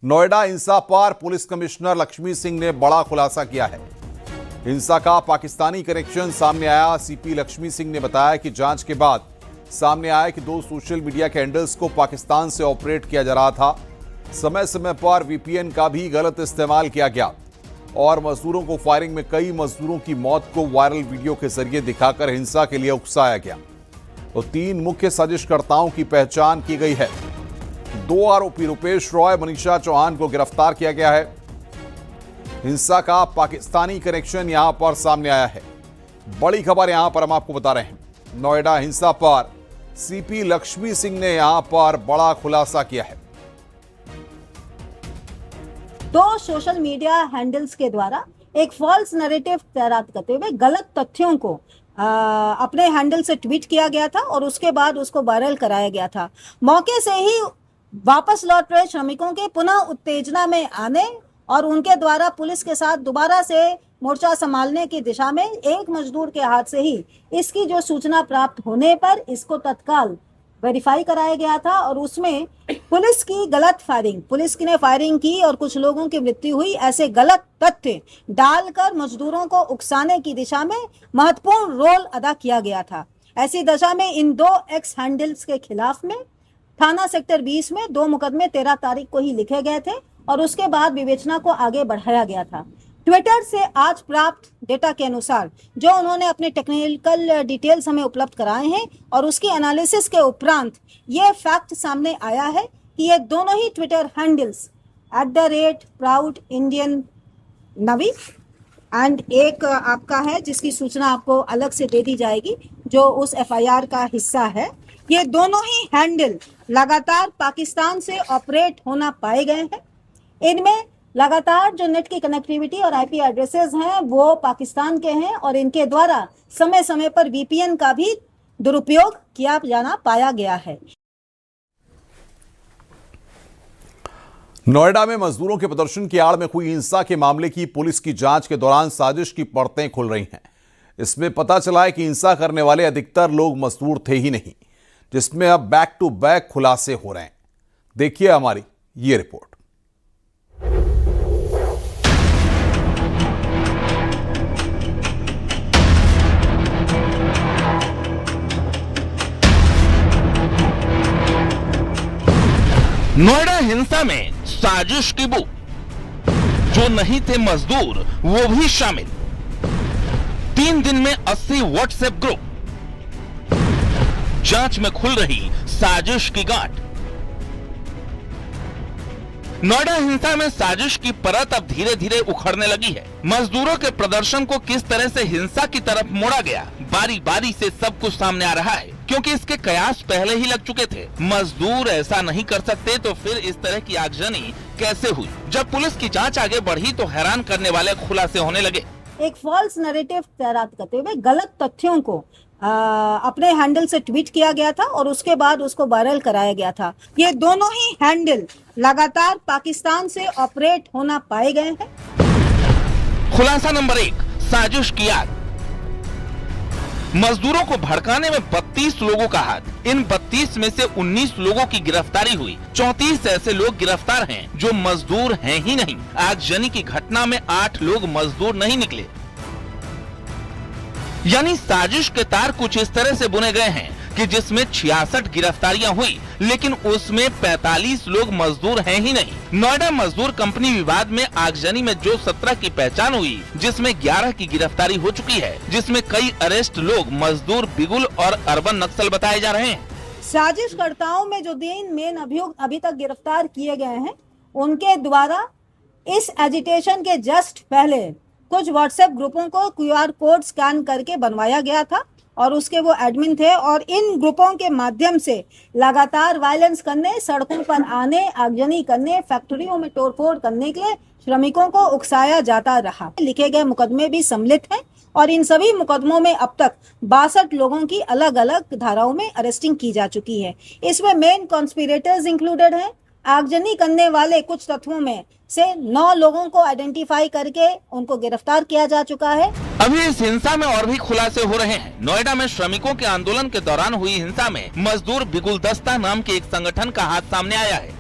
नोएडा हिंसा पर police commissioner Lakshmi Singh ने बड़ा खुलासा किया है। हिंसा का पाकिस्तानी कनेक्शन सामने आया। सीपी लक्ष्मी सिंह ने बताया कि जांच के बाद सामने आया कि 2 सोशल मीडिया कैंडल्स को पाकिस्तान से ऑपरेट किया जा रहा था। समय समय पर वीपीएन का भी गलत इस्तेमाल किया गया और मजदूरों को फायरिंग में कई मजदूरों की मौत को वायरल वीडियो के जरिए दिखाकर हिंसा के लिए उकसाया गया। तो 3 मुख्य साजिशकर्ताओं की पहचान की गई है। 2 आरोपी रुपेश रॉय, मनीषा चौहान को गिरफ्तार किया गया है। हिंसा का पाकिस्तानी कनेक्शन यहां पर सामने आया है। बड़ी खबर यहां पर हम आपको बता रहे हैं। नोएडा हिंसा पर सीपी लक्ष्मी सिंह ने यहां पर बड़ा खुलासा किया है। 2 सोशल मीडिया हैंडल्स के द्वारा एक फॉल्स नैरेटिव तैयार करते हुए गलत तथ्यों को अपने हैंडल से ट्वीट किया गया था और उसके बाद उसको वायरल कराया गया था। मौके से ही वापस लौट रहे श्रमिकों के पुनः उत्तेजना में आने और उनके द्वारा पुलिस के साथ दोबारा से मोर्चा संभालने की दिशा में एक मजदूर के हाथ से ही इसकी जो सूचना प्राप्त होने पर इसको तत्काल वेरीफाई कराया गया था और उसमें पुलिस की गलत फायरिंग, पुलिस ने फायरिंग की और कुछ लोगों की मृत्यु हुई, ऐसे गलत तथ्य डालकर मजदूरों को उकसाने की दिशा में महत्वपूर्ण रोल अदा किया गया था। ऐसी दशा में इन 2 एक्स हैंडल्स के खिलाफ में थाना सेक्टर 20 में 2 मुकदमे 13 तारीख को ही लिखे गए थे और उसके बाद विवेचना को आगे बढ़ाया गया था। ट्विटर से आज प्राप्त डेटा के अनुसार जो उन्होंने अपने टेक्निकल डिटेल्स हमें उपलब्ध कराए हैं और उसकी एनालिसिस के उपरांत ये फैक्ट सामने आया है कि ये दोनों ही ट्विटर हैंडल्स @ProudIndianNavi एंड एक आपका है जिसकी सूचना आपको अलग से दे दी जाएगी जो उस FIR का हिस्सा है। ये दोनों ही हैंडल लगातार पाकिस्तान से ऑपरेट होना पाए गए हैं। इनमें लगातार जो नेट की कनेक्टिविटी और IP एड्रेसेस हैं वो पाकिस्तान के हैं और इनके द्वारा समय समय पर VPN का भी दुरुपयोग किया जाना पाया गया है। नोएडा में मजदूरों के प्रदर्शन की आड़ में हुई हिंसा के मामले की पुलिस की जांच के दौरान साजिश की परतें खुल रही हैं। इसमें पता चला है कि हिंसा करने वाले अधिकतर लोग मजदूर थे ही नहीं, जिसमें अब बैक टू बैक खुलासे हो रहे हैं। देखिए हमारी ये रिपोर्ट। नोएडा हिंसा में साजिश की बू, जो नहीं थे मजदूर वो भी शामिल। 3 दिन में 80 व्हाट्सएप ग्रुप, जांच में खुल रही साजिश की गांठ। नोएडा हिंसा में साजिश की परत अब धीरे धीरे उखड़ने लगी है। मजदूरों के प्रदर्शन को किस तरह से हिंसा की तरफ मोड़ा गया, बारी बारी से सब कुछ सामने आ रहा है, क्योंकि इसके कयास पहले ही लग चुके थे। मजदूर ऐसा नहीं कर सकते तो फिर इस तरह की आगजनी कैसे हुई? जब पुलिस की जांच आगे बढ़ी तो हैरान करने वाले खुलासे होने लगे। एक फॉल्स नैरेटिव तैयार करते हुए गलत तथ्यों को अपने हैंडल से ट्वीट किया गया था और उसके बाद उसको वायरल कराया गया था। ये दोनों ही हैंडल लगातार पाकिस्तान से ऑपरेट होना पाए गए हैं। खुलासा नंबर 1, साजिश की आग। मजदूरों को भड़काने में 32 लोगों का हाथ। इन 32 में से 19 लोगों की गिरफ्तारी हुई। 34 ऐसे लोग गिरफ्तार हैं जो मजदूर हैं ही नहीं। आगजनी की घटना में 8 लोग मजदूर नहीं निकले। यानी साजिश के तार कुछ इस तरह से बुने गए हैं कि जिसमें 66 गिरफ्तारियां हुई, लेकिन उसमें 45 लोग मजदूर हैं ही नहीं। नोएडा मजदूर कंपनी विवाद में आगजनी में जो 17 की पहचान हुई, जिसमें 11 की गिरफ्तारी हो चुकी है, जिसमें कई अरेस्ट लोग मजदूर, बिगुल और अर्बन नक्सल बताए जा रहे हैं। साजिशकर्ताओं में जो 3 मेन अभियुक्त अभी तक गिरफ्तार किए गए हैं, उनके द्वारा इस एजिटेशन के जस्ट पहले कुछ व्हाट्सएप ग्रुपों को QR कोड स्कैन करके बनवाया गया था और उसके वो एडमिन थे और इन ग्रुपों के माध्यम से लगातार वायलेंस करने, सड़कों पर आने, आगजनी करने, फैक्ट्रियों में तोड़फोड़ करने के लिए श्रमिकों को उकसाया जाता रहा। लिखे गए मुकदमे भी सम्मिलित हैं और इन सभी मुकदमों में अब तक 62 लोगों की अलग अलग धाराओं में अरेस्टिंग की जा चुकी है। इसमें मेन कॉन्स्पिरेटर्स इंक्लूडेड हैं। आगजनी करने वाले कुछ तत्वों में से 9 लोगों को आइडेंटिफाई करके उनको गिरफ्तार किया जा चुका है। अभी इस हिंसा में और भी खुलासे हो रहे हैं। नोएडा में श्रमिकों के आंदोलन के दौरान हुई हिंसा में मजदूर बिगुल दस्ता नाम के एक संगठन का हाथ सामने आया है।